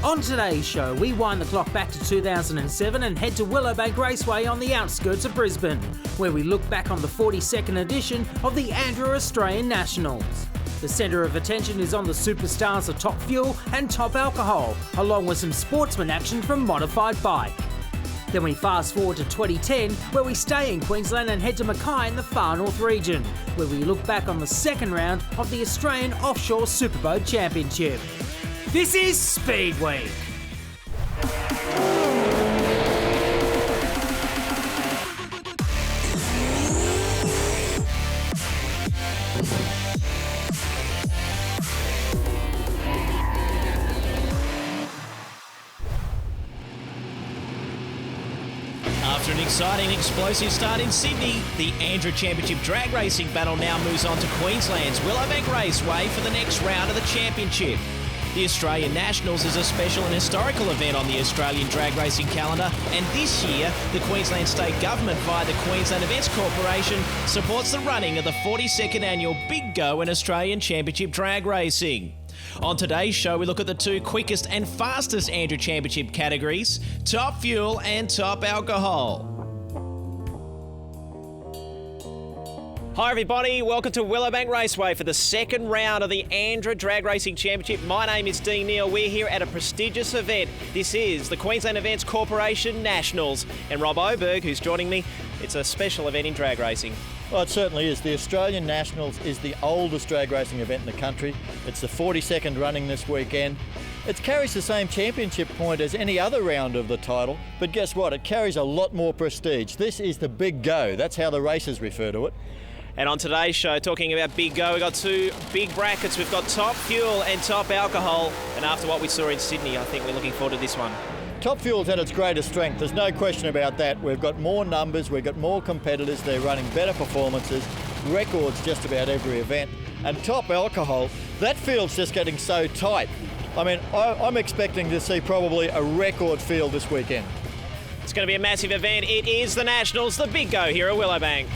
On today's show, we wind the clock back to 2007 and head to Willowbank Raceway on the outskirts of Brisbane, where we look back on the 42nd edition of the ANDRA Australian Nationals. The centre of attention is on the superstars of Top Fuel and Top Alcohol, along with some Sportsman action from Modified Bike. Then we fast forward to 2010, where we stay in Queensland and head to Mackay in the Far North region, where we look back on the second round of the Australian Offshore Superboat Championship. This is Speedweek. After an exciting, explosive start in Sydney, the ANDRA Championship drag racing battle now moves on to Queensland's Willowbank Raceway for the next round of the championship. The Australian Nationals is a special and historical event on the Australian drag racing calendar, and this year, the Queensland State Government via the Queensland Events Corporation supports the running of the 42nd annual Big Go in Australian Championship drag racing. On today's show, we look at the two quickest and fastest ANDRA Championship categories, Top Fuel and Top Alcohol. Hi everybody, welcome to Willowbank Raceway for the second round of the ANDRA Drag Racing Championship. My name is Dean Neal. We're here at a prestigious event. This is the Queensland Events Corporation Nationals. And Rob Oberg, who's joining me, it's a special event in drag racing. Well, it certainly is. The Australian Nationals is the oldest drag racing event in the country. It's the 42nd running this weekend. It carries the same championship point as any other round of the title, but guess what? It carries a lot more prestige. This is the Big Go. That's how the racers refer to it. And on today's show, talking about Big Go, we've got two big brackets. We've got Top Fuel and Top Alcohol. And after what we saw in Sydney, I think we're looking forward to this one. Top Fuel's at its greatest strength. There's no question about that. We've got more numbers, we've got more competitors, they're running better performances, records just about every event. And Top Alcohol, that field's just getting so tight. I mean, I'm expecting to see probably a record field this weekend. It's going to be a massive event. It is the Nationals, the Big Go here at Willowbank.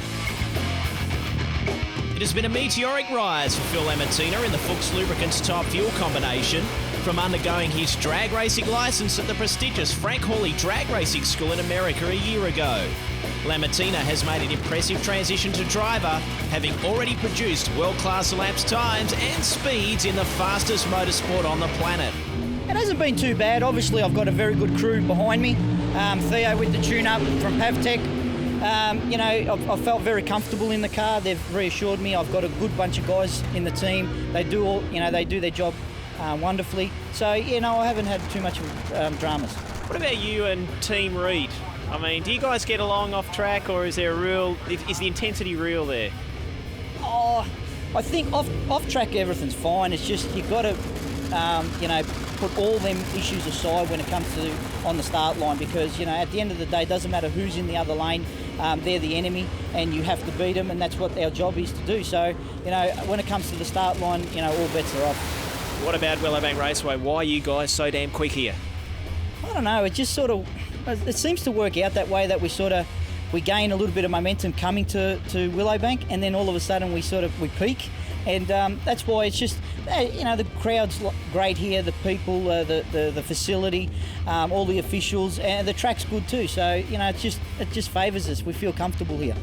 It has been a meteoric rise for Phil Lamantina in the Fuchs Lubricants Top Fuel combination, from undergoing his drag racing licence at the prestigious Frank Hawley Drag Racing School in America a year ago. Lamantina has made an impressive transition to driver, having already produced world-class laps times and speeds in the fastest motorsport on the planet. It hasn't been too bad. Obviously, I've got a very good crew behind me. Theo with the tune-up from Pavtech. I've felt very comfortable in the car. They've reassured me. I've got a good bunch of guys in the team. They do their job wonderfully. So, I haven't had too much dramas. What about you and Team Reed? I mean, do you guys get along off track, or is there is the intensity real there? Oh, I think off track everything's fine. It's just you've got to, put all them issues aside when it comes to on the start line, because at the end of the day, it doesn't matter who's in the other lane. They're the enemy, and you have to beat them, and that's what our job is to do. So, when it comes to the start line, all bets are off. What about Willowbank Raceway? Why are you guys so damn quick here? I don't know. It just it seems to work out that way, that we gain a little bit of momentum coming to Willowbank, and then all of a sudden we peak. And that's why it's just, the crowd's great here, the people, the facility, all the officials, and the track's good too. So, it just favours us. We feel comfortable here.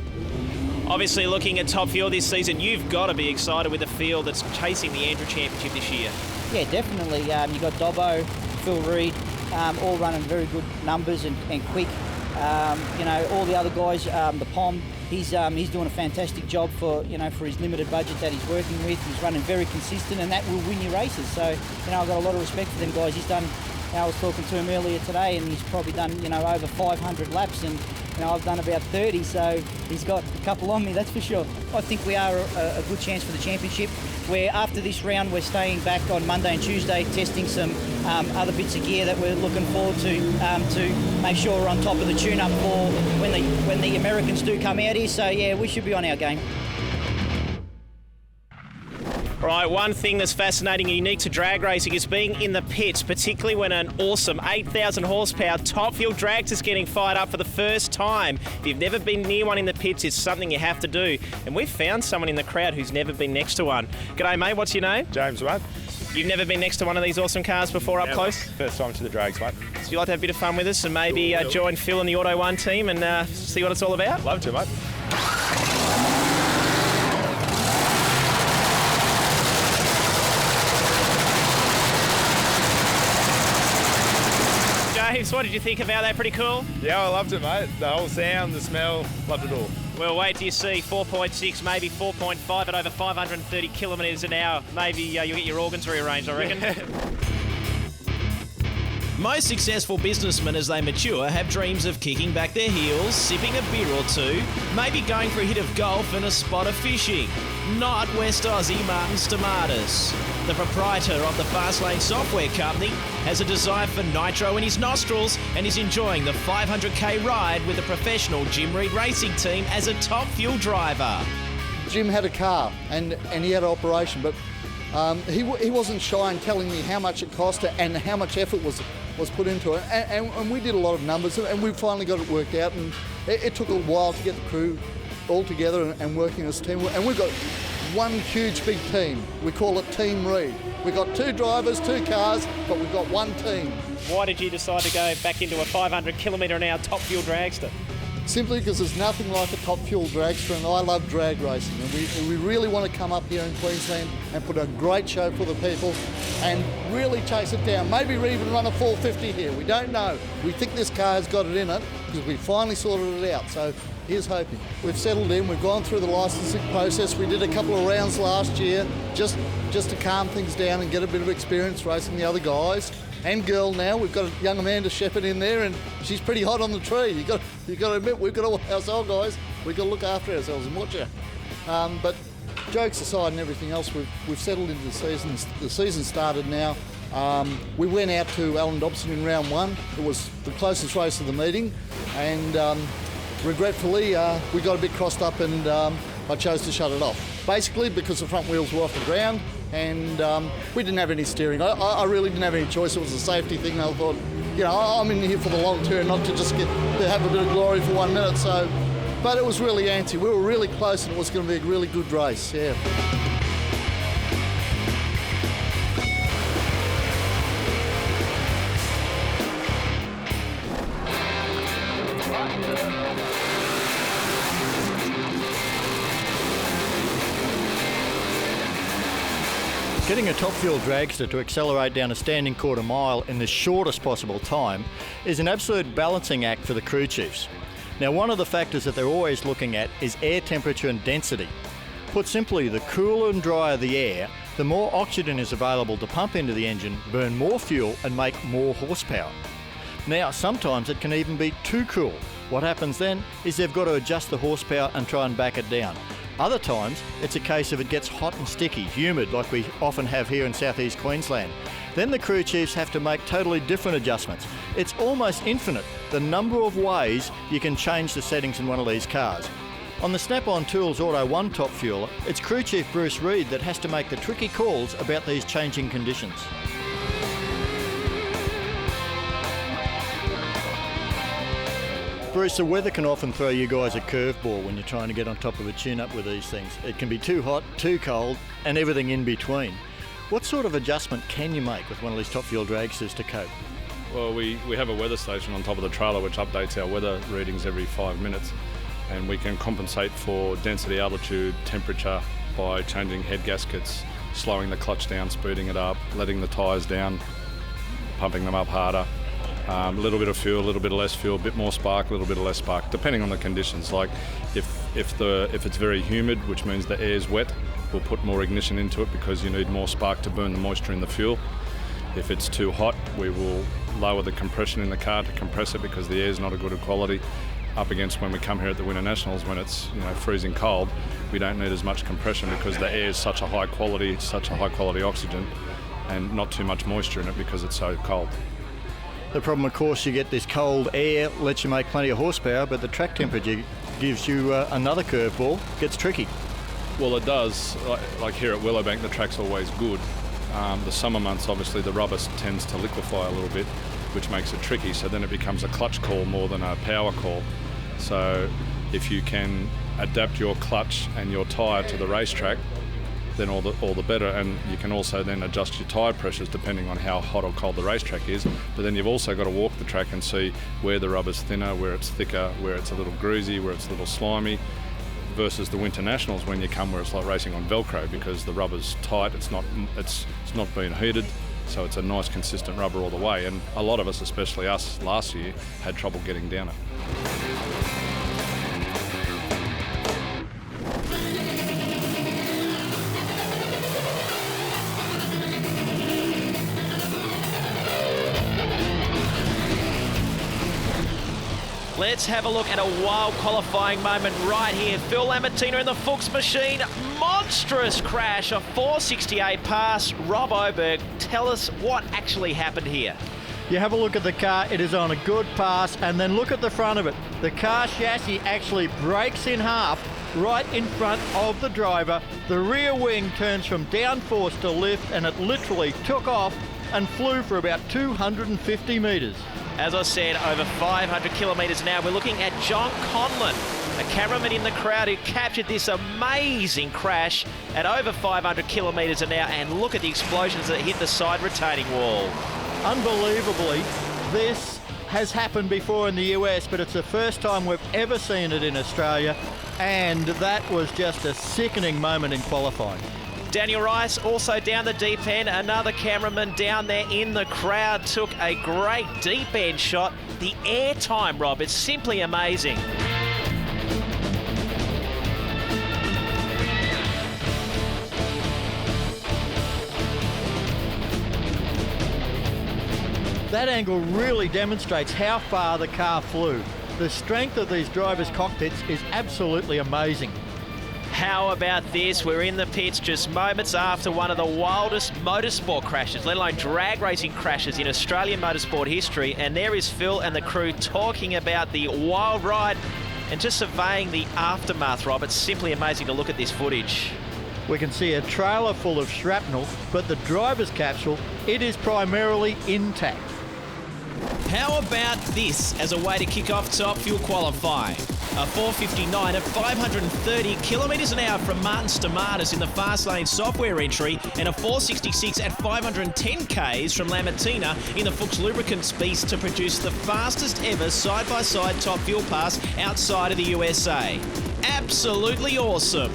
Obviously, looking at Top Fuel this season, you've got to be excited with the field that's chasing the ANDRA Championship this year. Yeah, definitely. You've got Dobbo, Phil Reed, all running very good numbers and quick. All the other guys, the POM, he's doing a fantastic job for his limited budget that he's working with. He's running very consistent, and that will win you races. So, I've got a lot of respect for them guys. He's done, I was talking to him earlier today, and he's probably done, over 500 laps, and I've done about 30, so he's got a couple on me, that's for sure. I think we are a good chance for the championship, where after this round we're staying back on Monday and Tuesday testing some other bits of gear that we're looking forward to make sure we're on top of the tune-up for when the Americans do come out here. So yeah, we should be on our game. Right, one thing that's fascinating and unique to drag racing is being in the pits, particularly when an awesome 8,000 horsepower Top Fuel dragster is getting fired up for the first time. If you've never been near one in the pits, it's something you have to do. And we've found someone in the crowd who's never been next to one. G'day, mate. What's your name? James, mate. You've never been next to one of these awesome cars before up close? First time to the drags, mate. So you like to have a bit of fun with us and maybe join Phil and the Auto One team and see what it's all about? Love to, mate. James, what did you think about that? Pretty cool? Yeah, I loved it, mate. The whole sound, the smell, loved it all. Well, wait till you see 4.6, maybe 4.5 at over 530 kilometres an hour. Maybe you'll get your organs rearranged, I reckon. Most successful businessmen as they mature have dreams of kicking back their heels, sipping a beer or two, maybe going for a hit of golf and a spot of fishing. Not West Aussie Martin Stamatis. The proprietor of the Fastlane software company has a desire for nitro in his nostrils and is enjoying the 500k ride with the professional Jim Reed racing team as a top fuel driver. Jim had a car and he had an operation, but he wasn't shy in telling me how much it cost and how much effort was put into it. And we did a lot of numbers and we finally got it worked out, and it took a while to get the crew all together and working as a team. And we've got one huge big team. We call it Team Reed. We've got 2 drivers, 2 cars, but we've got one team. Why did you decide to go back into a 500 kilometre an hour top fuel dragster? Simply because there's nothing like a top fuel dragster, and I love drag racing, and we really want to come up here in Queensland and put a great show for the people and really chase it down. Maybe we even run a 450 here, we don't know. We think this car has got it in it because we finally sorted it out, so here's hoping. We've settled in, we've gone through the licensing process. We did a couple of rounds last year just to calm things down and get a bit of experience racing the other guys. And girl now, we've got a young Amanda Shepherd in there, and she's pretty hot on the tree. You got to admit, we've got to ourselves, guys. We've got to look after ourselves and watch her. But jokes aside and everything else, we've settled into the season. The season started now. We went out to Alan Dobson in round 1. It was the closest race of the meeting, and regretfully, we got a bit crossed up, and I chose to shut it off. Basically, because the front wheels were off the ground. And we didn't have any steering. I really didn't have any choice. It was a safety thing. I thought, I'm in here for the long term, not to just have a bit of glory for 1 minute. So, but it was really antsy. We were really close, and it was going to be a really good race. Yeah. Getting a top fuel dragster to accelerate down a standing quarter mile in the shortest possible time is an absolute balancing act for the crew chiefs. Now, one of the factors that they're always looking at is air temperature and density. Put simply, the cooler and drier the air, the more oxygen is available to pump into the engine, burn more fuel and make more horsepower. Now, sometimes it can even be too cool. What happens then is they've got to adjust the horsepower and try and back it down. Other times, it's a case of it gets hot and sticky, humid, like we often have here in southeast Queensland. Then the crew chiefs have to make totally different adjustments. It's almost infinite, the number of ways you can change the settings in one of these cars. On the Snap-on Tools Auto 1 top fueler, it's crew chief Bruce Reed that has to make the tricky calls about these changing conditions. Bruce, the weather can often throw you guys a curveball when you're trying to get on top of a tune-up with these things. It can be too hot, too cold, and everything in between. What sort of adjustment can you make with one of these top fuel dragsters to cope? Well, we have a weather station on top of the trailer which updates our weather readings every 5 minutes, and we can compensate for density, altitude, temperature by changing head gaskets, slowing the clutch down, speeding it up, letting the tyres down, pumping them up harder. A little bit of fuel, a little bit of less fuel, a bit more spark, a little bit of less spark, depending on the conditions. Like if it's very humid, which means the air's wet, we'll put more ignition into it because you need more spark to burn the moisture in the fuel. If it's too hot, we will lower the compression in the car to compress it because the air's not a good quality. Up against when we come here at the Winter Nationals, when it's freezing cold, we don't need as much compression because the air is such a high quality oxygen, and not too much moisture in it because it's so cold. The problem, of course, you get this cold air, lets you make plenty of horsepower, but the track temperature gives you another curveball, gets tricky. Well, it does. Like here at Willowbank, the track's always good. The summer months, obviously, the rubber tends to liquefy a little bit, which makes it tricky, so then it becomes a clutch call more than a power call. So if you can adapt your clutch and your tyre to the racetrack, then all the better. And you can also then adjust your tyre pressures depending on how hot or cold the racetrack is. But then you've also got to walk the track and see where the rubber's thinner, where it's thicker, where it's a little greasy, where it's a little slimy, versus the Winter Nationals when you come where it's like racing on Velcro, because the rubber's tight, it's not being heated, so it's a nice consistent rubber all the way. And a lot of us, especially us last year, had trouble getting down it. Let's have a look at a wild qualifying moment right here. Phil Lamartina in the Fuchs machine. Monstrous crash, a 468 pass. Rob Oberg, tell us what actually happened here. You have a look at the car, it is on a good pass, and then look at the front of it. The car chassis actually breaks in half right in front of the driver. The rear wing turns from downforce to lift, and it literally took off and flew for about 250 metres. As I said, over 500 kilometres an hour. We're looking at John Conlon, a cameraman in the crowd who captured this amazing crash at over 500 kilometres an hour. And look at the explosions that hit the side retaining wall. Unbelievably, this has happened before in the US, but it's the first time we've ever seen it in Australia. And that was just a sickening moment in qualifying. Daniel Rice also down the deep end. Another cameraman down there in the crowd took a great deep end shot. The air time, Rob, it's simply amazing. That angle really demonstrates how far the car flew. The strength of these drivers' cockpits is absolutely amazing. How about this? We're in the pits just moments after one of the wildest motorsport crashes, let alone drag racing crashes in Australian motorsport history. And there is Phil and the crew talking about the wild ride and just surveying the aftermath, Rob. It's simply amazing to look at this footage. We can see a trailer full of shrapnel, but the driver's capsule, it is primarily intact. How about this as a way to kick off Top Fuel qualifying? A 459 at 530 kilometres an hour from Martin Stamatis in the fast lane software entry, and a 466 at 510 k's from Lamartina in the Fuchs Lubricants Beast to produce the fastest ever side-by-side Top Fuel pass outside of the USA. Absolutely awesome.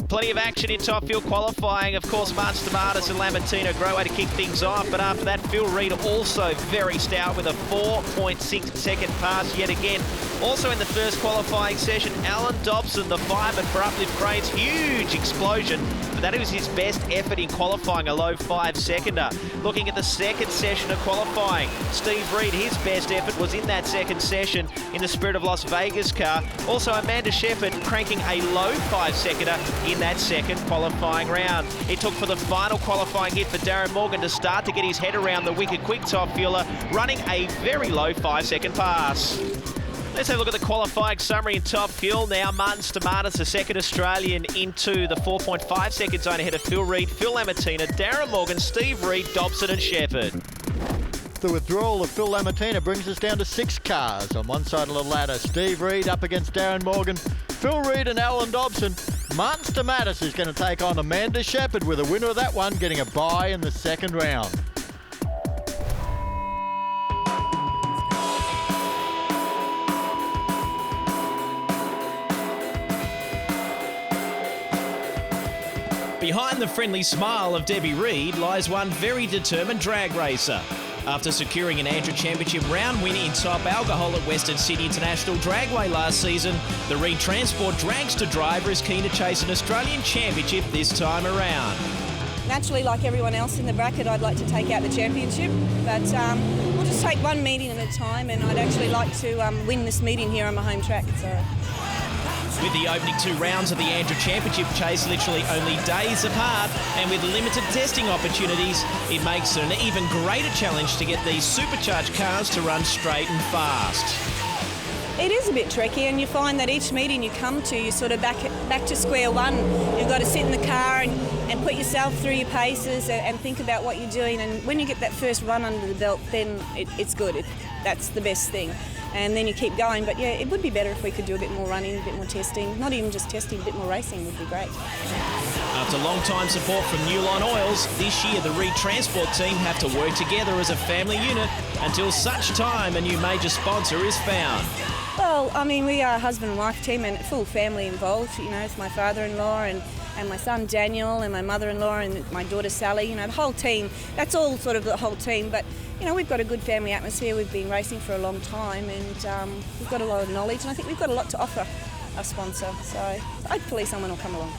Plenty of action in Top Fuel qualifying. Of course, Martin Stamatis and Lamartina, great way to kick things off. But after that, Phil Reid also very stout with a 4.6 second pass yet again. Also in the first qualifying session, Alan Dobson, the fireman for Uplift Cranes, huge explosion. But that was his best effort in qualifying, a low 5-seconder. Looking at the second session of qualifying, Steve Reid, his best effort was in that second session in the Spirit of Las Vegas car. Also, Amanda Shepherd cranking a low 5-seconder in that second qualifying round. It took for the final qualifying hit for Darren Morgan to start to get his head around the wicked quick top fueler, running a very low 5-second pass. Let's have a look at the qualifying summary in Top Fuel now. Martin Stamatis, the second Australian, into the 4.5 second zone ahead of Phil Reid, Phil Lamartina, Darren Morgan, Steve Reid, Dobson and Shepherd. The withdrawal of Phil Lamartina brings us down to 6 cars. On one side of the ladder, Steve Reid up against Darren Morgan, Phil Reid and Alan Dobson. Martin Stamatis is going to take on Amanda Shepherd, with a winner of that one getting a bye in the second round. Behind the friendly smile of Debbie Reid lies one very determined drag racer. After securing an ANDRA Championship round win in top alcohol at Western Sydney International Dragway last season, the Reid Transport dragster driver is keen to chase an Australian Championship this time around. Naturally, like everyone else in the bracket, I'd like to take out the championship, but we'll just take one meeting at a time, and I'd actually like to win this meeting here on my home track. So. With the opening 2 rounds of the ANDRA Championship chase literally only days apart, and with limited testing opportunities, it makes it an even greater challenge to get these supercharged cars to run straight and fast. It is a bit tricky, and you find that each meeting you come to, you're sort of back to square one. You've got to sit in the car and and put yourself through your paces and think about what you're doing. And when you get that first run under the belt, then it's good. That's the best thing. And then you keep going. But yeah, it would be better if we could do a bit more running, a bit more testing. Not even just testing, a bit more racing would be great. After long-time support from Newline Oils, this year the Reed Transport team have to work together as a family unit until such time a new major sponsor is found. Well, I mean, we are a husband and wife team and full family involved. You know, it's my father-in-law and my son Daniel and my mother-in-law and my daughter Sally. You know, the whole team. That's all sort of the whole team. But, you know, we've got a good family atmosphere. We've been racing for a long time and we've got a lot of knowledge. And I think we've got a lot to offer our sponsor. So hopefully someone will come along.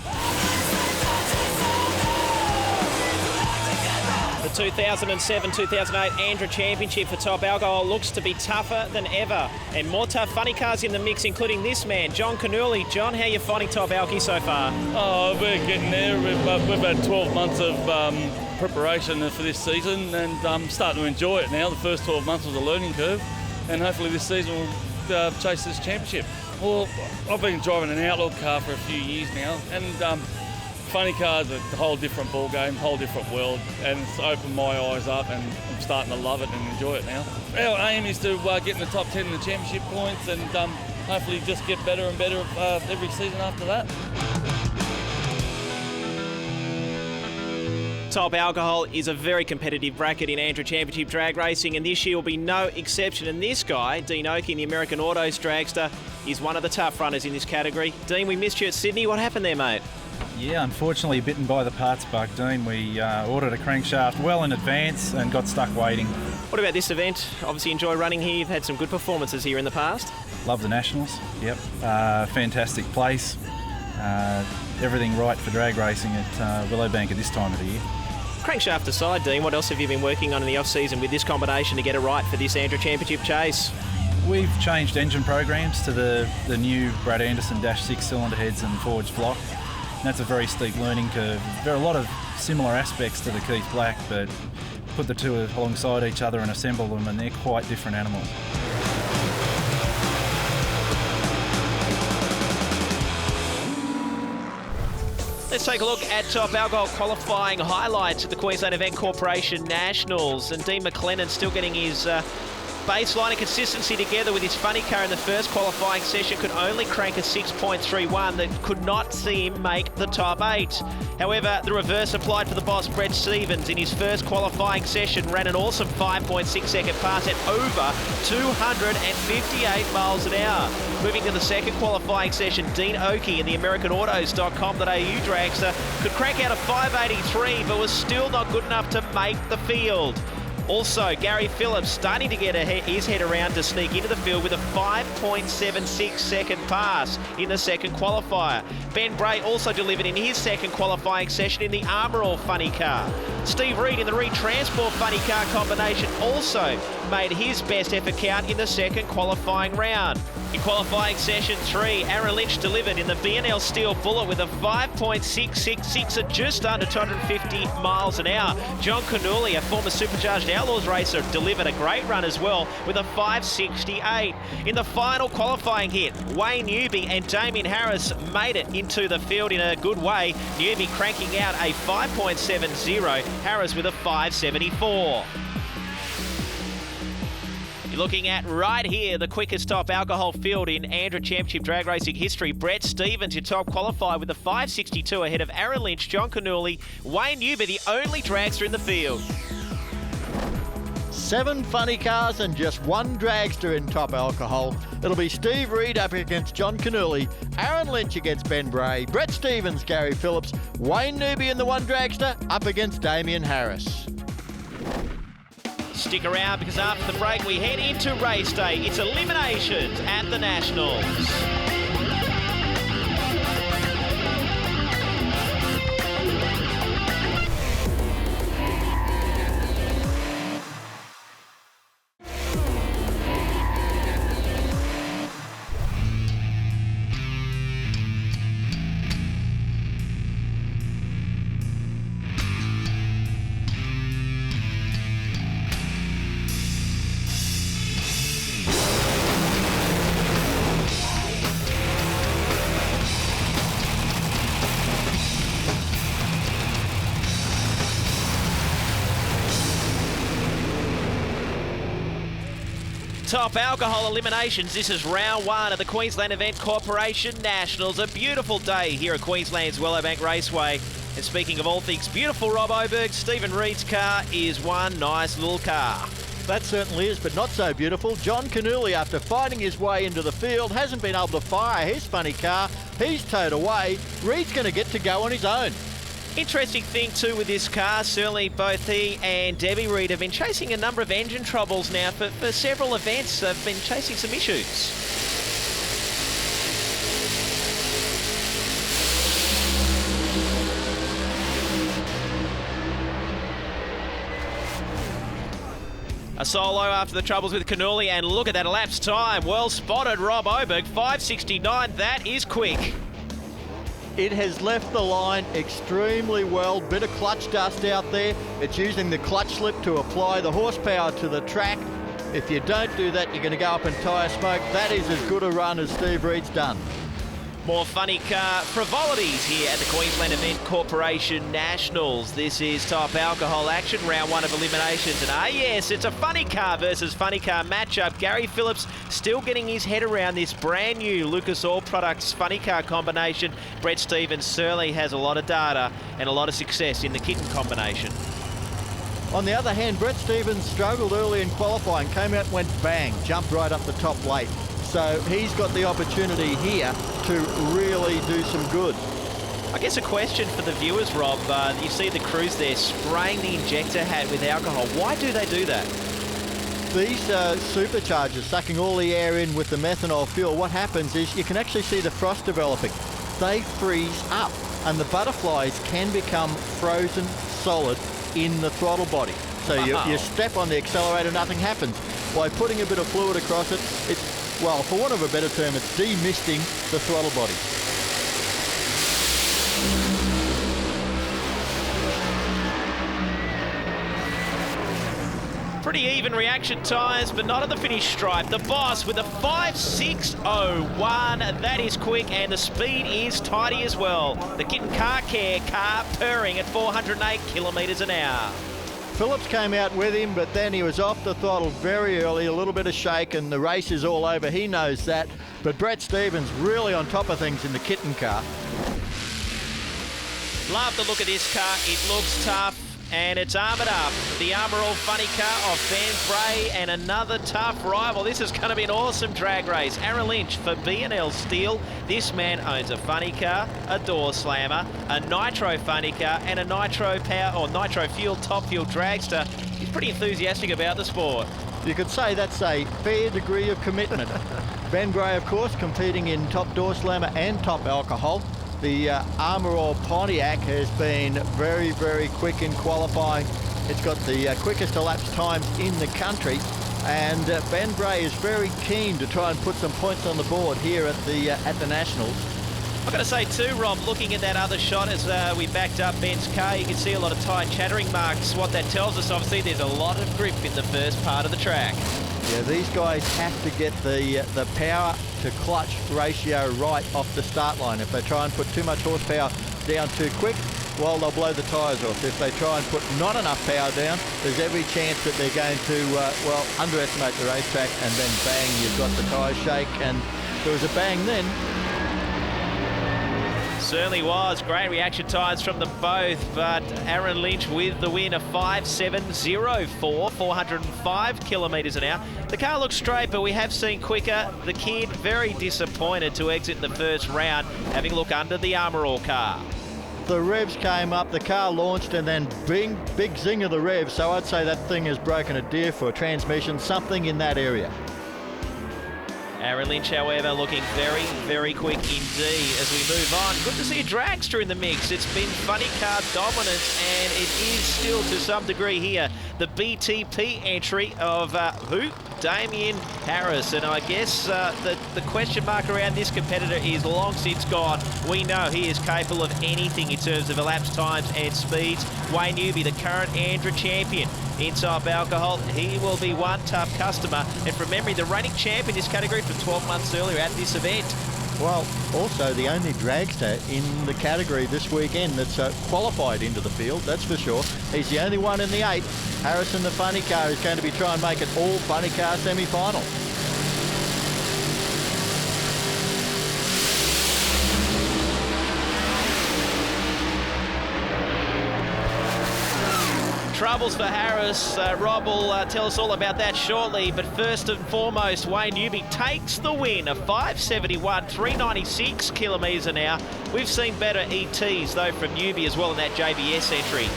The 2007-2008 ANDRA Championship for Top Alcohol looks to be tougher than ever. And more tough funny cars in the mix, including this man, John Canuli. John, how are you finding Top Alky so far? Oh, we're getting there. We've had 12 months of preparation for this season and I'm starting to enjoy it now. The first 12 months was a learning curve and hopefully this season we'll chase this championship. Well, I've been driving an Outlaw car for a few years now and funny cars are a whole different ball game, whole different world, and it's opened my eyes up and I'm starting to love it and enjoy it now. Our aim is to get in the top 10 in the championship points and hopefully just get better and better every season after that. Top Alcohol is a very competitive bracket in ANDRA Championship drag racing, and this year will be no exception. And this guy, Dean Oakey, the American Autos dragster, is one of the tough runners in this category. Dean, we missed you at Sydney. What happened there, mate? Yeah, unfortunately bitten by the parts bug, Dean. We ordered a crankshaft well in advance and got stuck waiting. What about this event? Obviously enjoy running here. You've had some good performances here in the past. Love the Nationals, yep. Fantastic place. Everything right for drag racing at Willowbank at this time of the year. Crankshaft aside, Dean, what else have you been working on in the off-season with this combination to get it right for this ANDRA Championship chase? We've changed engine programs to the new Brad Anderson -6 cylinder heads and forged block. And that's a very steep learning curve. There are a lot of similar aspects to the Keith Black, but put the two alongside each other and assemble them and they're quite different animals. Let's take a look at Top Alcohol qualifying highlights at the Queensland Event Corporation Nationals. And Dean McLennan still getting his baseline of consistency together with his funny car in the first qualifying session. Could only crank a 6.31 that could not see him make the top 8. However, the reverse applied for the boss, Brett Stevens, in his first qualifying session, ran an awesome 5.6 second pass at over 258 miles an hour. Moving to the second qualifying session, Dean Oakey in the AmericanAutos.com.au dragster could crank out a 583 but was still not good enough to make the field. Also, Gary Phillips starting to get his head around to sneak into the field with a 5.76 second pass in the second qualifier. Ben Bray also delivered in his second qualifying session in the Armour All funny car. Steve Reed in the Reed Transport funny car combination also made his best effort count in the second qualifying round. In qualifying session 3, Aaron Lynch delivered in the B&L Steel Bullet with a 5.666 at just under 250 miles an hour. John Canuli, a former Supercharged Outlaws racer, delivered a great run as well with a 5.68. In the final qualifying hit, Wayne Newby and Damien Harris made it into the field in a good way. Newby cranking out a 5.70, Harris with a 5.74. Looking at right here, the quickest Top Alcohol field in ANDRA Championship drag racing history. Brett Stevens, your top qualifier with a 5.62 ahead of Aaron Lynch, John Canuli, Wayne Newby, the only dragster in the field. 7 funny cars and just 1 dragster in Top Alcohol. It'll be Steve Reed up against John Canuli, Aaron Lynch against Ben Bray, Brett Stevens, Gary Phillips, Wayne Newby in the 1 dragster up against Damien Harris. Stick around because after the break we head into race day. It's Eliminations at the Nationals. Top alcohol eliminations. This is round one of the Queensland Event Corporation Nationals. A beautiful day here at Queensland's Willowbank Raceway. And speaking of all things beautiful, Rob Oberg, Stephen Reed's car is one nice little car. That certainly is, but not so beautiful. John Canuli, after fighting his way into the field, hasn't been able to fire his funny car. He's towed away. Reed's going to get to go on his own. Interesting thing too with this car, certainly both he and Debbie Reed have been chasing a number of engine troubles now for several events. They've been chasing some issues. A solo after the troubles with Canuli, and look at that elapsed time. Well spotted, Rob Oberg, 5:69. That is quick. It has left the line extremely well. Bit of clutch dust out there. It's using the clutch slip to apply the horsepower to the track. If you don't do that, you're going to go up in tyre smoke. That is as good a run as Steve Reed's done. More funny car frivolities here at the Queensland Event Corporation Nationals. This is top alcohol action, round one of eliminations. And yes, it's a funny car versus funny car matchup. Gary Phillips still getting his head around this brand new Lucas Oil Products funny car combination. Brett Stevens certainly has a lot of data and a lot of success in the kitten combination. On the other hand, Brett Stevens struggled early in qualifying, came out, went bang, jumped right up the top late. So he's got the opportunity here to really do some good. I guess a question for the viewers, Rob. You see the crews there spraying the injector hat with alcohol. Why do they do that? These superchargers sucking all the air in with the methanol fuel, what happens is you can actually see the frost developing. They freeze up and the butterflies can become frozen solid in the throttle body. So you step on the accelerator, nothing happens. By putting a bit of fluid across it, well, for want of a better term, it's demisting the throttle body. Pretty even reaction times, but not at the finish stripe. The boss with a 5:6:01. That is quick, and the speed is tidy as well. The Kitten Car Care car purring at 408 kilometres an hour. Phillips came out with him, but then he was off the throttle very early, a little bit of shake, and the race is all over. He knows that. But Brett Stevens really on top of things in the kitten car. Love the look of this car. It looks tough, and it's armoured up. The Armour All funny car of Ben Bray, and another tough rival. This is going to be an awesome drag race. Aaron Lynch for B&L Steel. This man owns a funny car, a door slammer, a nitro funny car, and a nitro power or nitro fuel top fuel dragster. He's pretty enthusiastic about the sport. You could say that's a fair degree of commitment. Ben Bray, of course, competing in top door slammer and top alcohol. The Armour All Pontiac has been very, very quick in qualifying. It's got the quickest elapsed times in the country. And Ben Bray is very keen to try and put some points on the board here at the Nationals. I've got to say too, Rob, looking at that other shot as we backed up Ben's car, you can see a lot of tyre chattering marks. What that tells us, obviously, there's a lot of grip in the first part of the track. Yeah, these guys have to get the power to clutch ratio right off the start line. If they try and put too much horsepower down too quick, well, they'll blow the tyres off. If they try and put not enough power down, there's every chance that they're going to, well, underestimate the racetrack, and then bang, you've got the tyres shake, and there was a bang then. Certainly was. Great reaction times from them both, but Aaron Lynch with the win, a 5:7:04, 405 kilometres an hour. The car looks straight, but we have seen quicker. The kid very disappointed to exit the first round, having a look under the Armour All car. The revs came up, the car launched, and then big zing of the revs, so I'd say that thing has broken a deer for a transmission, something in that area. Aaron Lynch, however, looking very, very quick indeed as we move on. Good to see a dragster in the mix. It's been funny car dominance, and it is still to some degree here the BTP entry of who? Damien Harris. And I guess the question mark around this competitor is long since gone. We know he is capable of anything in terms of elapsed times and speeds. Wayne Newby, the current ANDRA champion in top alcohol, he will be one tough customer. And from memory, the reigning champ in this category from 12 months earlier at this event. Well, also the only dragster in the category this weekend that's qualified into the field, that's for sure. He's the only one in the 8. Harrison, the funny car, is going to be trying to make it all funny car semi-final. Troubles for Harris. Rob will tell us all about that shortly. But first and foremost, Wayne Newby takes the win, a 571, 396 kilometres an hour. We've seen better ETs, though, from Newby as well in that JBS entry.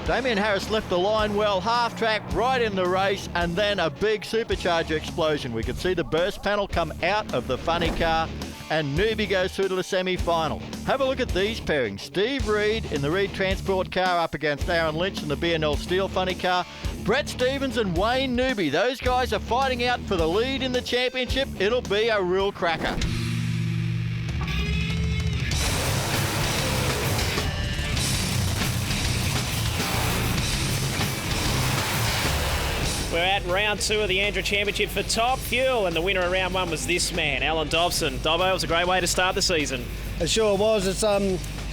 Damien Harris left the line well, half-track, right in the race, and then a big supercharger explosion. We could see the burst panel come out of the funny car, and Newby goes through to the semi-final. Have a look at these pairings. Steve Reed in the Reed Transport car up against Aaron Lynch in the B&L Steel funny car. Brett Stevens and Wayne Newby. Those guys are fighting out for the lead in the championship. It'll be a real cracker. We're at round 2 of the ANDRA Championship for Top Fuel, and the winner of round 1 was this man, Alan Dobson. Dobbo, it was a great way to start the season. It sure was. It's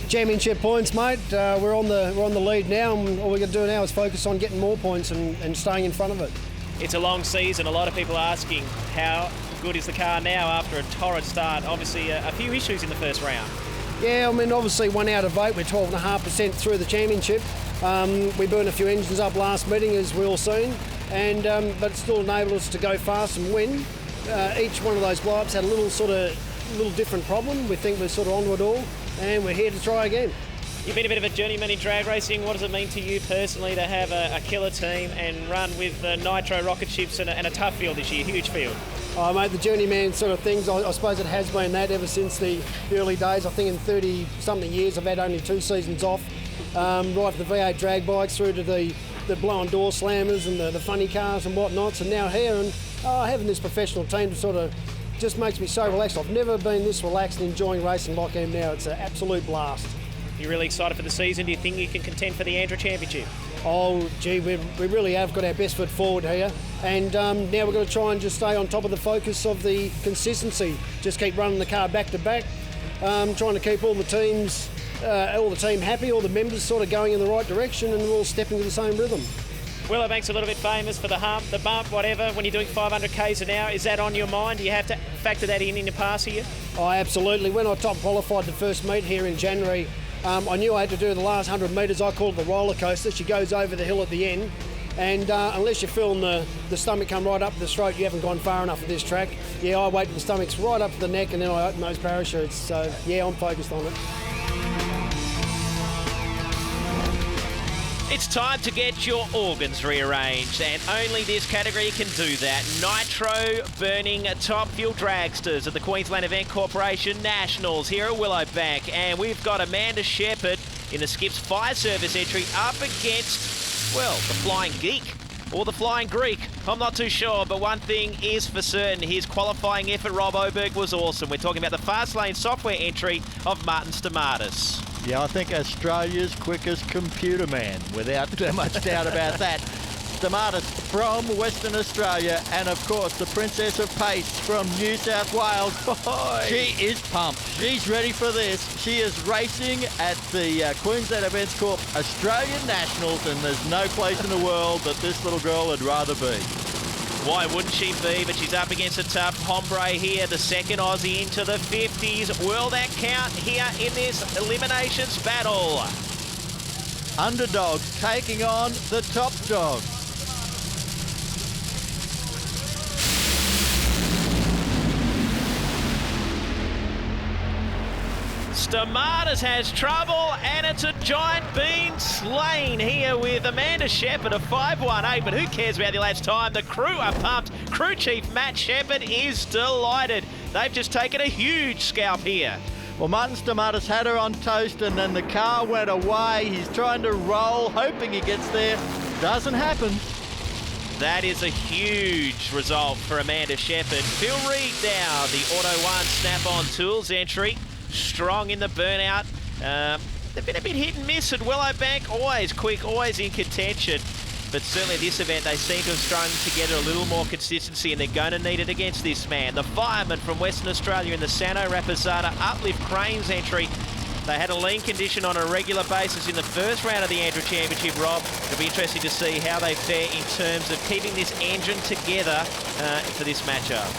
championship points, mate. We're on the lead now, and all we got to do now is focus on getting more points and staying in front of it. It's a long season. A lot of people asking how good is the car now after a torrid start. Obviously, a few issues in the first round. Yeah, I mean, obviously 1 out of 8. We're 12.5% through the championship. We burned a few engines up last meeting, as we all seen. And but it still enabled us to go fast and win. Each one of those blow-ups had a little different problem. We think we're sort of onto it all, and we're here to try again. You've been a bit of a journeyman in drag racing. What does it mean to you personally to have a killer team and run with nitro rocket ships and a tough field this year, huge field? Oh, mate, the journeyman sort of things, I suppose it has been that ever since the early days. I think in 30-something years I've had only 2 seasons off, right from the V8 drag bikes through to the blown door slammers and the funny cars and whatnots, and now here, and having this professional team to sort of just makes me so relaxed. I've never been this relaxed and enjoying racing like I am now. It's an absolute blast. You're really excited for the season. Do you think you can contend for the ANDRA Championship? Oh, gee, we really have got our best foot forward here, and now we've got to try and just stay on top of the focus of the consistency. Just keep running the car back to back, trying to keep all the team happy, all the members sort of going in the right direction, and we're all stepping to the same rhythm. Willowbank's a little bit famous for the hump, the bump, whatever. When you're doing 500 k's an hour, is that on your mind? Do you have to factor that in your pass here? Oh, absolutely. When I top qualified the first meet here in January, I knew I had to do the last 100 metres. I call it the roller coaster. She goes over the hill at the end, and unless you're feeling the stomach come right up the throat, you haven't gone far enough at this track. Yeah, I wait till the stomach's right up to the neck, and then I open those parachutes. So yeah, I'm focused on it. It's time to get your organs rearranged, and only this category can do that. Nitro-burning Top Fuel dragsters at the Queensland Event Corporation Nationals here at Willowbank. And we've got Amanda Shepherd in the Skips Fire Service entry up against, well, the Flying Geek. Or the Flying Greek, I'm not too sure, but one thing is for certain, his qualifying effort, Rob Oberg, was awesome. We're talking about the fast lane software entry of Martin Stamatis. Yeah, I think Australia's quickest computer man, without too much doubt about that. Stamatis from Western Australia, and of course the Princess of Pace from New South Wales. She is pumped. She's ready for this. She is racing at the Queensland Events Corp Australian Nationals, and there's no place in the world that this little girl would rather be. Why wouldn't she be? But she's up against a tough hombre here, the second Aussie into the 50s. Will that count here in this eliminations battle? Underdog taking on the top dog. Stamatis has trouble, and it's a giant bean slain here with Amanda Shepherd, a 5.18, but who cares about the elapsed time? The crew are pumped. Crew chief Matt Shepherd is delighted. They've just taken a huge scalp here. Well, Martin Stamatis had her on toast, and then the car went away. He's trying to roll, hoping he gets there. Doesn't happen. That is a huge result for Amanda Shepherd. Phil Reed now, the Auto 1 Snap-on Tools entry. Strong in the burnout. They've been a bit hit and miss at Willowbank. Always quick, always in contention. but certainly this event they seem to have strung together a little more consistency, and they're going to need it against this man. The fireman from Western Australia in the Sano Rapisada Uplift Cranes entry. They had a lean condition on a regular basis in the first round of the ANDRA Championship, Rob. It'll be interesting to see how they fare in terms of keeping this engine together for this matchup.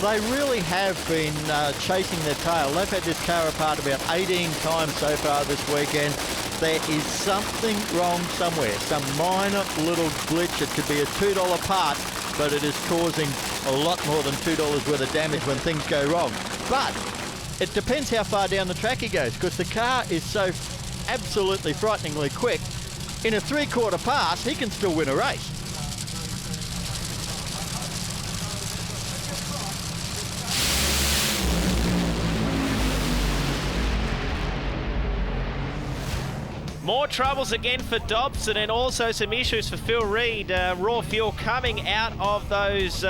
They really have been chasing their tail. They've had this car apart about 18 times so far this weekend. There is something wrong somewhere, some minor little glitch. It could be a $2 part, but it is causing a lot more than $2 worth of damage when things go wrong. But it depends how far down the track he goes, because the car is so absolutely frighteningly quick. In a 3/4 pass, he can still win a race. More troubles again for Dobson, and also some issues for Phil Reid. Raw fuel coming out of those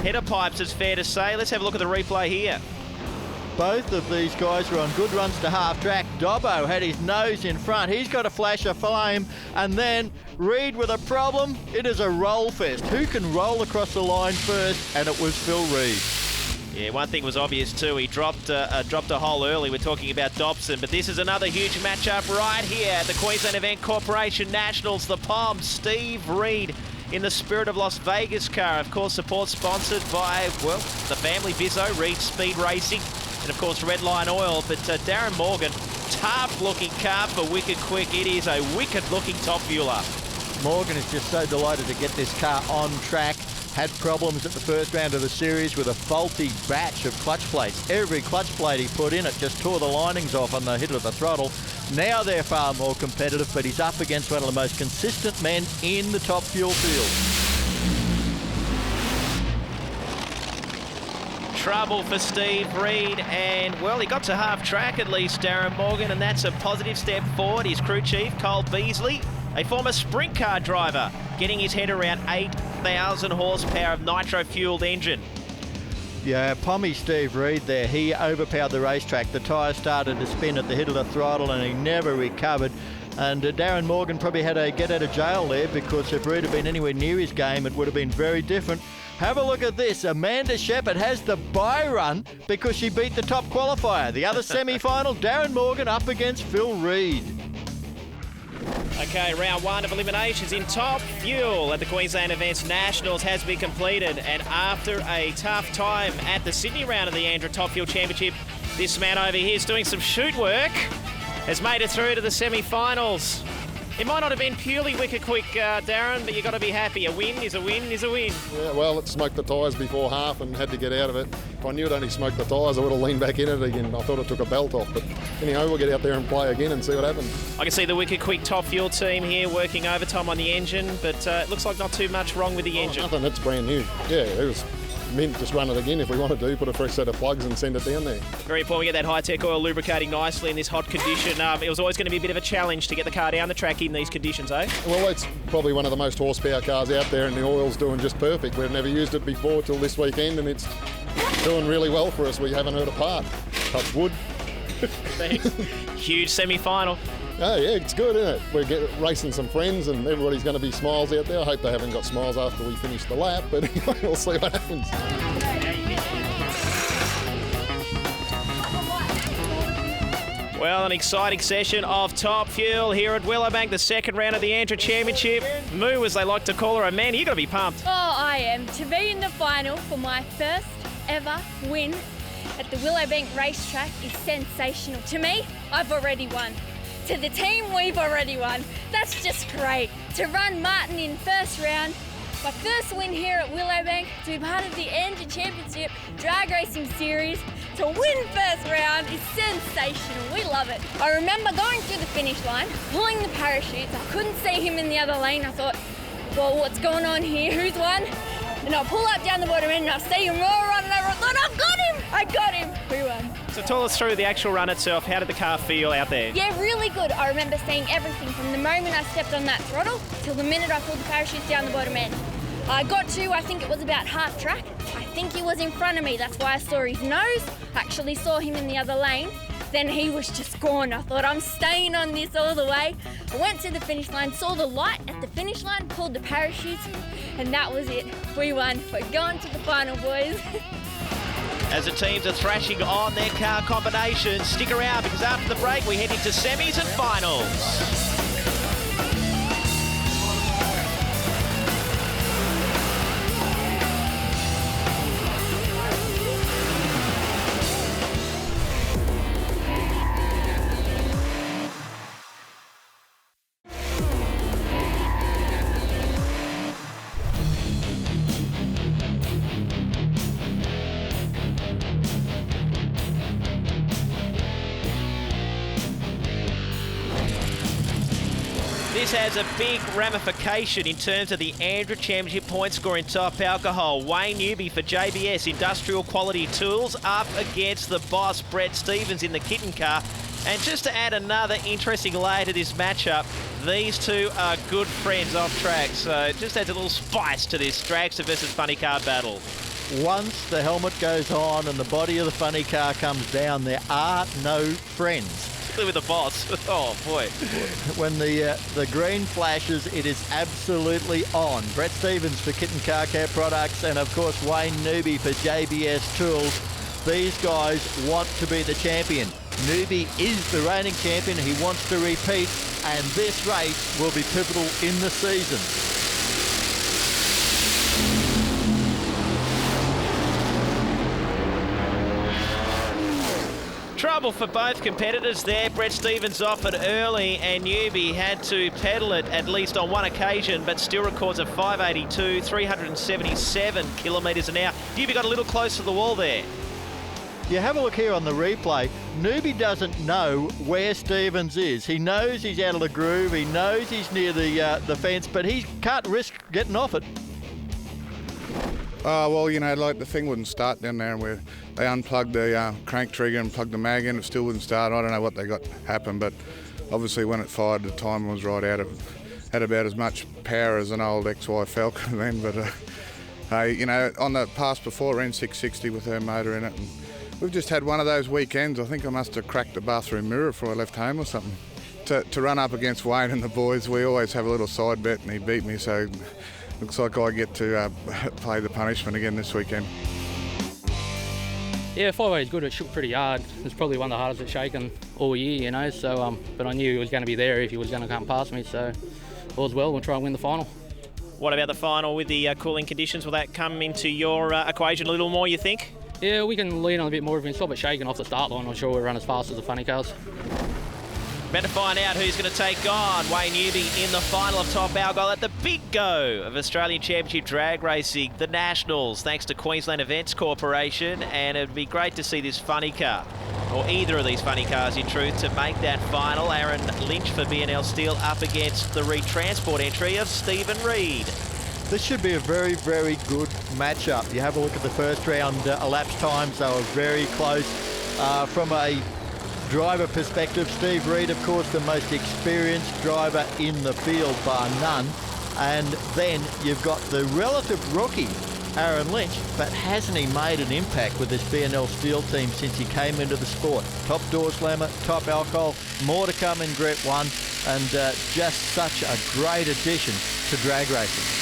header pipes, it's fair to say. Let's have a look at the replay here. Both of these guys were on good runs to half track. Dobbo had his nose in front. He's got a flash of flame. And then Reid with a problem. It is a roll fest. Who can roll across the line first? And it was Phil Reid. Yeah, one thing was obvious too. He dropped a hole early. We're talking about Dobson, but this is another huge matchup right here at the Queensland Event Corporation Nationals. The Palm, Steve Reid in the Spirit of Las Vegas car. Of course, support sponsored by, well, the family Bizzo, Reid Speed Racing, and of course Red Line Oil. But Darren Morgan, tough looking car for Wicked Quick. It is a wicked looking top fueler. Morgan is just so delighted to get this car on track. Had problems at the first round of the series with a faulty batch of clutch plates. Every clutch plate he put in, it just tore the linings off on the hit of the throttle. Now they're far more competitive, but he's up against one of the most consistent men in the top fuel field. Trouble for Steve Reid, and well, he got to half track at least, Darren Morgan, and that's a positive step forward. His crew chief, Cole Beasley, a former sprint car driver, getting his head around 8,000 horsepower of nitro-fueled engine. Yeah, Pommy Steve Reid there, he overpowered the racetrack. The tyres started to spin at the hit of the throttle and he never recovered. And Darren Morgan probably had a get out of jail there, because if Reid had been anywhere near his game, it would have been very different. Have a look at this. Amanda Shepherd has the bye run because she beat the top qualifier. The other semi-final, Darren Morgan up against Phil Reid. Okay, round one of eliminations in top fuel at the Queensland Events Nationals has been completed, and after a tough time at the Sydney round of the ANDRA Top Fuel Championship, this man over here is doing some shoot work, has made it through to the semi-finals. It might not have been purely wicked quick, Darren, but you've got to be happy. A win is a win is a win. Yeah, well, it smoked the tyres before half and had to get out of it. If I knew it only smoked the tyres, I would have leaned back in it again. I thought it took a belt off, but anyhow, we'll get out there and play again and see what happens. I can see the wicked quick top fuel team here working overtime on the engine, but it looks like not too much wrong with the engine. Nothing, it's brand new. Yeah, it was mint, just run it again if we wanted to, put a fresh set of plugs and send it down there. Very important we get that high-tech oil lubricating nicely in this hot condition. It was always going to be a bit of a challenge to get the car down the track in these conditions, eh? Well, it's probably one of the most horsepower cars out there, and the oil's doing just perfect. We've never used it before till this weekend, and it's doing really well for us. We haven't hurt a part. Touch wood. Thanks. Huge semi-final. Oh yeah, it's good, isn't it? We're racing some friends and everybody's going to be smiles out there. I hope they haven't got smiles after we finish the lap, but anyway, we'll see what happens. Well, an exciting session of top fuel here at Willowbank, the second round of the ANDRA Championship. Moo, as they like to call her, Amanda, you got to be pumped. Oh, I am. To be in the final for my first ever win at the Willowbank racetrack is sensational. To me, I've already won. To the team, we've already won. That's just great. To run Martin in first round, my first win here at Willowbank, to be part of the ANDRA Championship Drag Racing Series, to win first round is sensational. We love it. I remember going through the finish line, pulling the parachutes. I couldn't see him in the other lane. I thought, well, what's going on here? Who's won? And I pull up down the bottom end and I see him roll running over. I thought, I've got him! I got him! We won. So tell us through the actual run itself. How did the car feel out there? Yeah, really good. I remember seeing everything from the moment I stepped on that throttle till the minute I pulled the parachutes down the bottom end. I got to, I think it was about half track. I think he was in front of me. That's why I saw his nose. I actually saw him in the other lane. then he was just gone. I thought, I'm staying on this all the way. I went to the finish line, saw the light at the finish line, pulled the parachute, and that was it. We won. We're going to the final, boys. As the teams are thrashing on their car combinations, stick around because after the break we head into semis and finals. This has a big ramification in terms of the ANDRA Championship point score in top alcohol. Wayne Newby for JBS Industrial Quality Tools up against the boss Brett Stevens in the kitten car. And just to add another interesting layer to this matchup, these two are good friends off track, so it just adds a little spice to this dragster versus funny car battle. Once the helmet goes on and the body of the funny car comes down, there are no friends. With the boss. Oh, boy. When the green flashes, it is absolutely on. Brett Stevens for Kitten Car Care Products and, of course, Wayne Newby for JBS Tools. These guys want to be the champion. Newby is the reigning champion. He wants to repeat, and this race will be pivotal in the season. Trouble for both competitors there. Brett Stevens offered early and Newby had to pedal it at least on one occasion, but still records a 582, 377 kilometres an hour. Newby got a little close to the wall there. You have a look here on the replay. Newby doesn't know where Stevens is. He knows he's out of the groove. He knows he's near the fence, but he can't risk getting off it. Well, you know, like the thing wouldn't start down there, where they unplugged the crank trigger and plugged the mag in. It still wouldn't start. I don't know what they got happen, but obviously when it fired, the time was right out. It had about as much power as an old XY Falcon then. But you know, on the pass before, ran 660 with her motor in it. And we've just had one of those weekends. I think I must have cracked the bathroom mirror before I left home or something. To run up against Wayne and the boys, we always have a little side bet, and he beat me, so. Looks like I get to pay the punishment again this weekend. Yeah, 5A is good. It shook pretty hard. It's probably one of the hardest it's shaken all year, you know. So, but I knew he was going to be there if he was going to come past me. So, all's well. We'll try and win the final. What about the final with the cooling conditions? Will that come into your equation a little more, you think? Yeah, we can lean on a bit more if we can stop it shaking off the start line. I'm sure we'll run as fast as the funny cars. Better find out who's going to take on Wayne Newby in the final of Top Alcohol at the big go of Australian Championship Drag Racing, the Nationals, thanks to Queensland Events Corporation. And it'd be great to see this funny car, or either of these funny cars in truth, to make that final. Aaron Lynch for B&L Steel up against the Retransport entry of Stephen Reid. This should be a very, very good matchup. You have a look at the first round elapsed times. They were very close. From a driver perspective, Steve Reid, of course, the most experienced driver in the field, bar none. And then you've got the relative rookie, Aaron Lynch, but hasn't he made an impact with this B&L Steel team since he came into the sport? Top door slammer, top alcohol, more to come in Group 1, and just such a great addition to drag racing.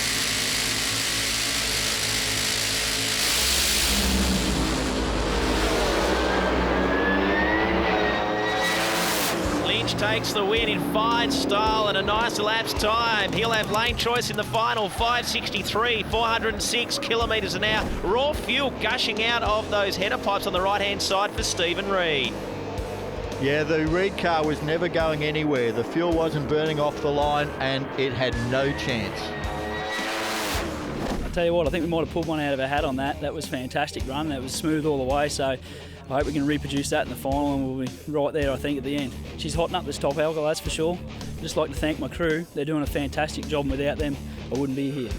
Takes the win in fine style and a nice elapsed time. He'll have lane choice in the final, 563, 406 kilometres an hour. Raw fuel gushing out of those header pipes on the right-hand side for Stephen Reid. Yeah, the Reid car was never going anywhere. The fuel wasn't burning off the line and it had no chance. I'll tell you what, I think we might have pulled one out of our hat on that. That was a fantastic run. That was smooth all the way, so I hope we can reproduce that in the final and we'll be right there, I think, at the end. She's hotting up this top alcohol, that's for sure. I'd just like to thank my crew. They're doing a fantastic job, and without them, I wouldn't be here.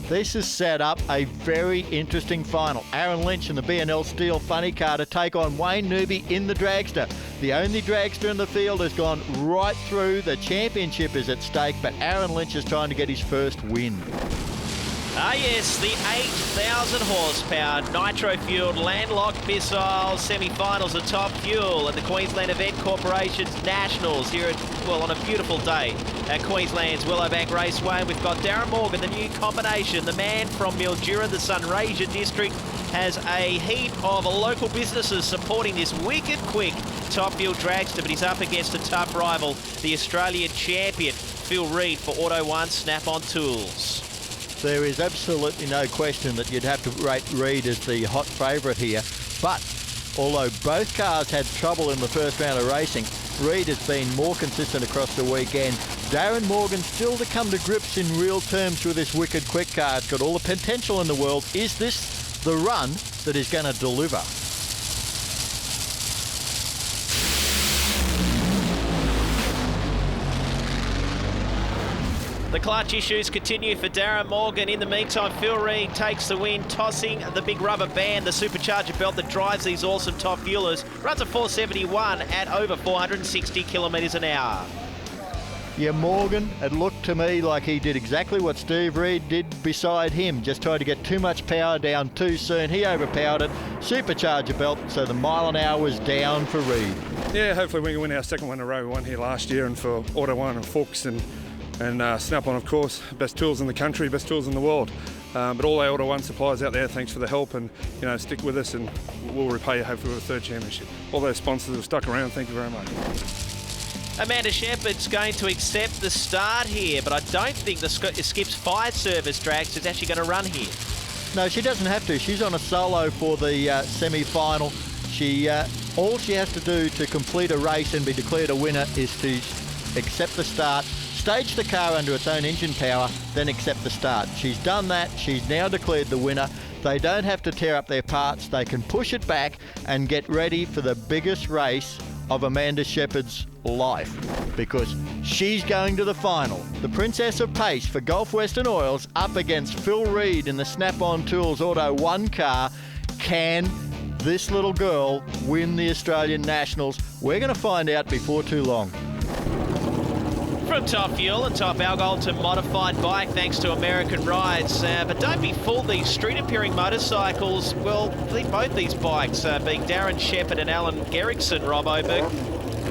This has set up a very interesting final. Aaron Lynch in the B&L Steel funny car to take on Wayne Newby in the dragster. The only dragster in the field has gone right through. The championship is at stake, but Aaron Lynch is trying to get his first win. Ah yes, the 8,000 horsepower nitro-fueled landlocked missile semi-finals of Top Fuel at the Queensland Event Corporation's Nationals here at, well, on a beautiful day at Queensland's Willowbank Raceway. We've got Darren Morgan, the new combination, the man from Mildura, the Sunraysia district, has a heap of local businesses supporting this wicked quick Top Fuel dragster, but he's up against a tough rival, the Australian champion, Phil Reid for Auto One Snap-on Tools. There is absolutely no question that you'd have to rate Reid as the hot favourite here. But although both cars had trouble in the first round of racing, Reid has been more consistent across the weekend. Darren Morgan still to come to grips in real terms with this wicked quick car. It's got all the potential in the world. Is this the run that is going to deliver? The clutch issues continue for Darren Morgan. In the meantime, Phil Reid takes the win, tossing the big rubber band, the supercharger belt that drives these awesome Top Fuelers. Runs a 471 at over 460 kilometres an hour. Yeah, Morgan, it looked to me like he did exactly what Steve Reid did beside him. Just tried to get too much power down too soon. He overpowered it. Supercharger belt, so the mile an hour was down for Reid. Yeah, hopefully we can win our second one in a row. We won here last year, and for Auto One and Fuchs and Snap-on, of course, best tools in the country, best tools in the world. But all our Auto One suppliers out there, thanks for the help, and stick with us, and we'll repay you hopefully with a third championship. All those sponsors have stuck around, thank you very much. Amanda Shepherd's going to accept the start here, but I don't think the Skip's 5 service dragster is actually going to run here. No, she doesn't have to. She's on a solo for the semi-final. All she has to do to complete a race and be declared a winner is to accept the start, stage the car under its own engine power, then accept the start. She's done that. She's now declared the winner. They don't have to tear up their parts. They can push it back and get ready for the biggest race of Amanda Shepherd's life, because she's going to the final. The Princess of Pace for Gulf Western Oils up against Phil Reid in the Snap-on Tools Auto One car. Can this little girl win the Australian Nationals? We're going to find out before too long. From Top Fuel and Top Alcohol to modified bike, thanks to American Rides. But don't be fooled, these street-appearing motorcycles, well, both these bikes, being Darren Shepherd and Alan Gerrickson, Rob Oberg,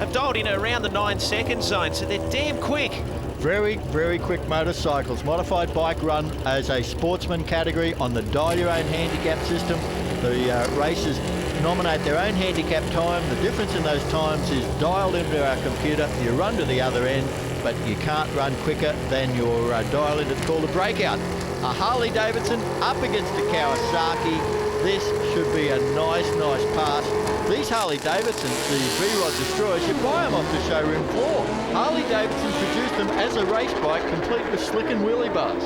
have dialed in around the 9-second zone, so they're damn quick. Very, very quick motorcycles. Modified bike run as a sportsman category on the dial your own handicap system. The racers nominate their own handicap time. The difference in those times is dialed into our computer. You run to the other end, but you can't run quicker than your dial in. It's called a breakout. A Harley Davidson up against a Kawasaki. This should be a nice pass. These Harley Davidsons, the V-Rod Destroyers, you buy them off the showroom floor. Harley Davidson produced them as a race bike, complete with slick and wheelie bars.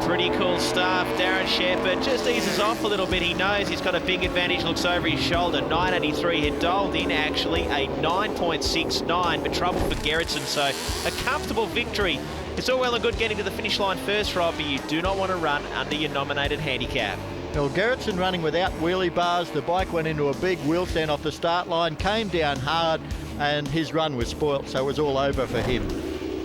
Pretty cool stuff. Darren Shepherd just eases off a little bit. He knows he's got a big advantage, looks over his shoulder. 983 had dialed in, actually, a 9.69, but trouble for Gerritsen, so a comfortable victory. It's all well and good getting to the finish line first, Rob, but you do not want to run under your nominated handicap. Well, Gerritsen running without wheelie bars. The bike went into a big wheel stand off the start line, came down hard, and his run was spoilt, so it was all over for him.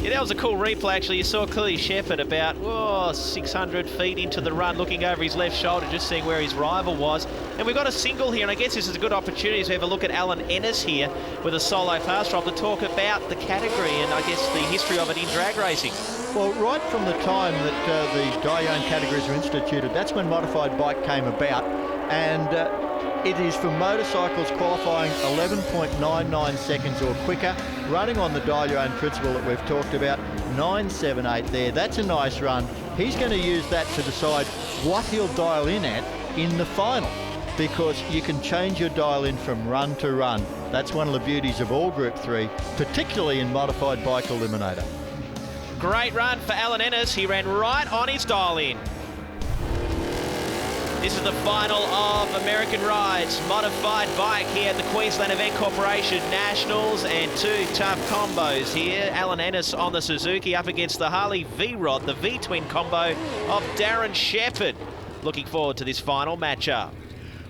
Yeah, that was a cool replay, actually. You saw clearly Shepherd about 600 feet into the run, looking over his left shoulder, just seeing where his rival was. And we've got a single here, and I guess this is a good opportunity to have a look at Alan Ennis here with a solo pass drop to talk about the category and I guess the history of it in drag racing. Well, right from the time that the Dione categories were instituted, that's when modified bike came about, and it is for motorcycles qualifying 11.99 seconds or quicker, running on the dial your own principle that we've talked about. 978 there. That's a nice run. He's going to use that to decide what he'll dial in at in the final, because you can change your dial in from run to run. That's one of the beauties of all Group 3, particularly in modified bike eliminator. Great run for Alan Ennis. He ran right on his dial in. This is the final of American Rides modified bike here at the Queensland Event Corporation Nationals, and two tough combos here. Alan Ennis on the Suzuki up against the Harley V-Rod, the V-twin combo of Darren Shepherd. Looking forward to this final matchup.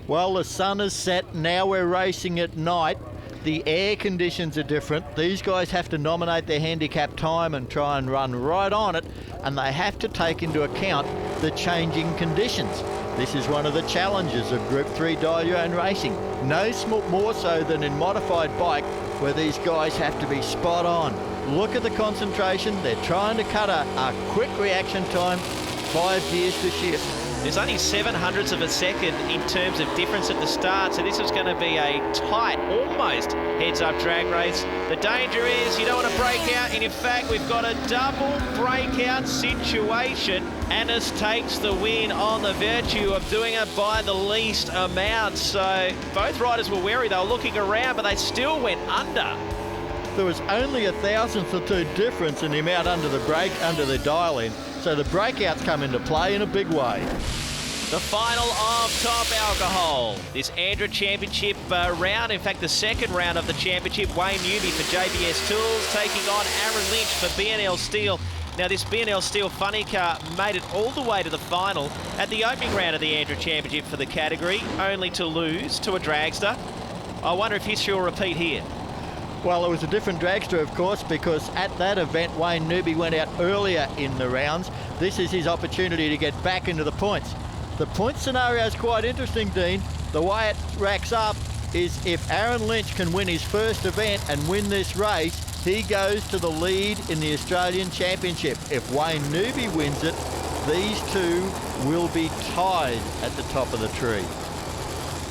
Well, the sun has set. Now we're racing at night. The air conditions are different. These guys have to nominate their handicap time and try and run right on it, and they have to take into account the changing conditions. This is one of the challenges of Group 3 Dial-Your-Own racing. No more so than in modified bike, where these guys have to be spot on. Look at the concentration. They're trying to cut a quick reaction time, 5 gears to shift. There's only 700ths of a second in terms of difference at the start, so this is going to be a tight, almost heads-up drag race. The danger is you don't want to break out, and in fact, we've got a double breakout situation. Annis takes the win on the virtue of doing it by the least amount. So both riders were wary. They were looking around, but they still went under. There was only a thousandth or two difference in the amount under the dial-in, so the breakouts come into play in a big way. The final of Top Alcohol. This ANDRA Championship round, in fact the second round of the championship, Wayne Newby for JBS Tools taking on Aaron Lynch for B&L Steel. Now this B&L Steel funny car made it all the way to the final at the opening round of the ANDRA Championship for the category, only to lose to a dragster. I wonder if history will repeat here. Well, it was a different dragster, of course, because at that event, Wayne Newby went out earlier in the rounds. This is his opportunity to get back into the points. The point scenario is quite interesting, Dean. The way it racks up is if Aaron Lynch can win his first event and win this race, he goes to the lead in the Australian Championship. If Wayne Newby wins it, these two will be tied at the top of the tree.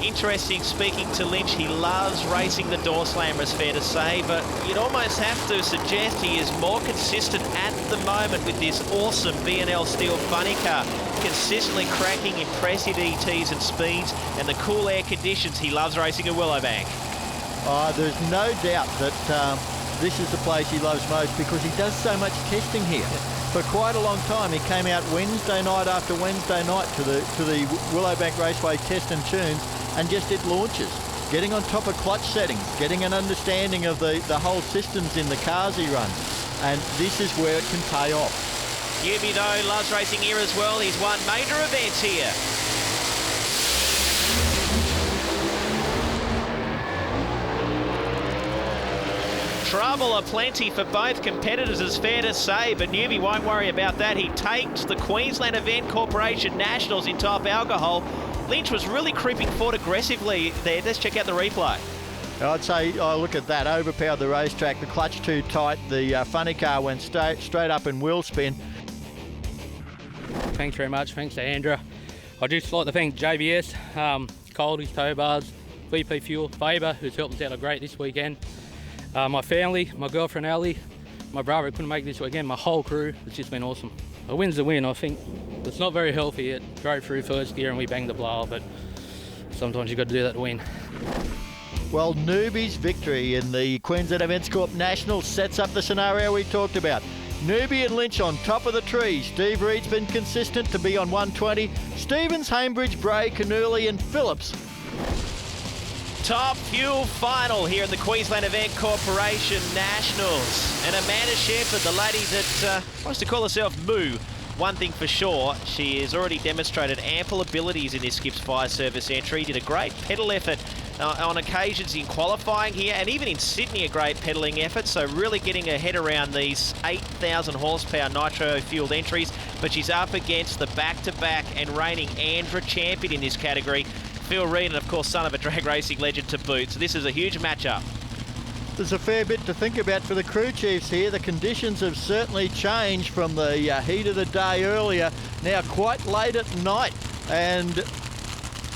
Interesting, speaking to Lynch, he loves racing the door slammer, it's fair to say, but you'd almost have to suggest he is more consistent at the moment with this awesome B&L Steel funny car, consistently cracking impressive ETs and speeds, and the cool air conditions. He loves racing at Willowbank. There's no doubt that this is the place he loves most because he does so much testing here. For quite a long time, he came out Wednesday night after Wednesday night to the Willowbank Raceway test and tunes and just did launches, getting on top of clutch settings, getting an understanding of the whole systems in the cars he runs. And this is where it can pay off. Newby, though, loves racing here as well. He's won major events here. Trouble aplenty for both competitors, is fair to say, but Newby won't worry about that. He takes the Queensland Event Corporation Nationals in Top Alcohol. Lynch was really creeping forward aggressively there. Let's check out the replay. I'd say, look at that, overpowered the racetrack, the clutch too tight, the funny car went straight up in wheel spin. Thanks very much, thanks to ANDRA. I'd just like to thank JBS, Coldy's Tow Bars, VP Fuel, Faber, who's helped us out great this weekend. My family, my girlfriend Ali, my brother couldn't make this weekend, my whole crew, it's just been awesome. A win's a win, I think. It's not very healthy. It drove through first gear and we banged the blower, but sometimes you've got to do that to win. Well, Newby's victory in the Queensland Events Corp Nationals sets up the scenario we talked about. Newby and Lynch on top of the tree. Steve Reed's been consistent to be on 120. Stevens, Hambridge, Bray, Canurley and Phillips. Top Fuel final here at the Queensland Event Corporation Nationals. And Amanda Shepherd, the lady that wants to call herself Moo. One thing for sure, she has already demonstrated ample abilities in this Skips Fire Service entry. Did a great pedal effort on occasions in qualifying here, and even in Sydney a great pedalling effort. So really getting her head around these 8,000 horsepower nitro-fueled entries. But she's up against the back-to-back and reigning ANDRA champion in this category, Phil Reid, and of course son of a drag racing legend to boot. So this is a huge matchup. There's a fair bit to think about for the crew chiefs here. The conditions have certainly changed from the heat of the day earlier, now quite late at night, and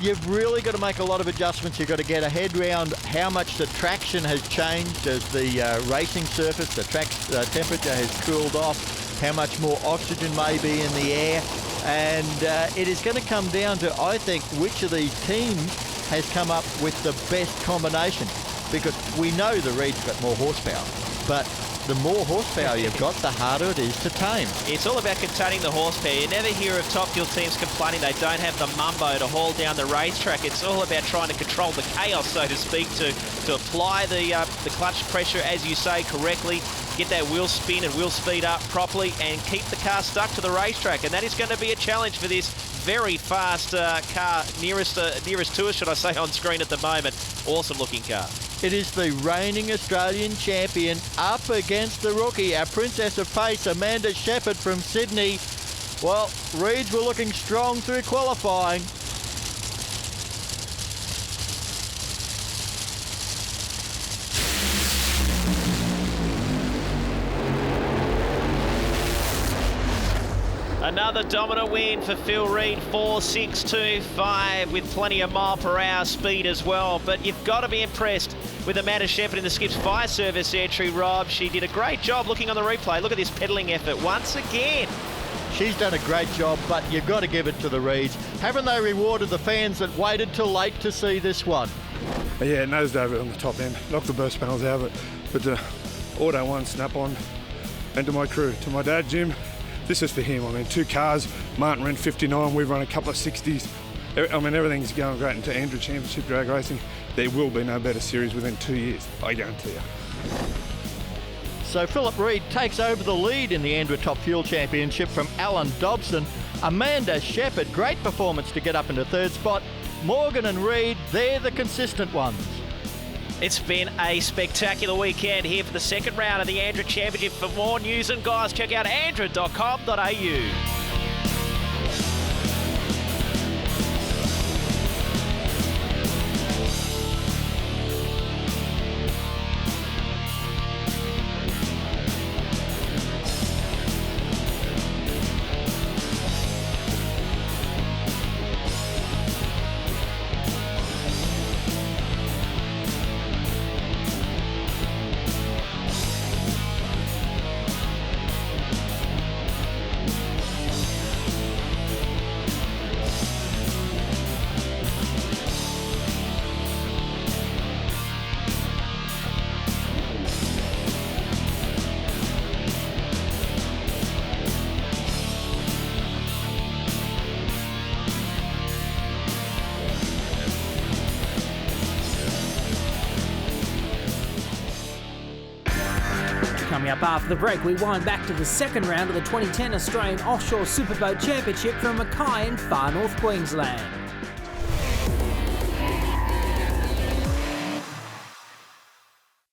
you've really got to make a lot of adjustments. You've got to get a head round how much the traction has changed as the racing surface, the track temperature has cooled off, how much more oxygen may be in the air, and it is going to come down to, I think, which of these teams has come up with the best combination. Because we know the Reed's got more horsepower, but the more horsepower you've got, the harder it is to tame. It's all about containing the horsepower. You never hear of Top Fuel teams complaining they don't have the mumbo to haul down the racetrack. It's all about trying to control the chaos, so to speak, to apply the clutch pressure, as you say, correctly, get that wheel spin and wheel speed up properly, and keep the car stuck to the racetrack. And that is going to be a challenge for this very fast car nearest to us, should I say, on screen at the moment. Awesome looking car. It is the reigning Australian champion up against the rookie, our princess of pace, Amanda Shepherd from Sydney. Well, Reeds were looking strong through qualifying. Another dominant win for Phil Reed, 4.625 with plenty of mile-per-hour speed as well. But you've got to be impressed with Amanda Shepherd in the Skip's fire service entry, Rob. She did a great job looking on the replay. Look at this pedalling effort once again. She's done a great job, but you've got to give it to the Reeds. Haven't they rewarded the fans that waited till late to see this one? Yeah, nosed over it on the top end. Knocked the burst panels out of it. But the Auto 1 snap-on. And to my crew, to my dad, Jim, this is for him. I mean, 2 cars, Martin ran 59, we've run a couple of 60s. I mean, everything's going great into ANDRA Championship drag racing. There will be no better series within 2 years, I guarantee you. So Philip Reed takes over the lead in the ANDRA Top Fuel Championship from Alan Dobson. Amanda Shepherd, great performance to get up into 3rd spot. Morgan and Reed, they're the consistent ones. It's been a spectacular weekend here for the second round of the ANDRA Championship. For more news and guys, check out andra.com.au. Coming up after the break, we wind back to the second round of the 2010 Australian Offshore Superboat Championship from Mackay in far north Queensland.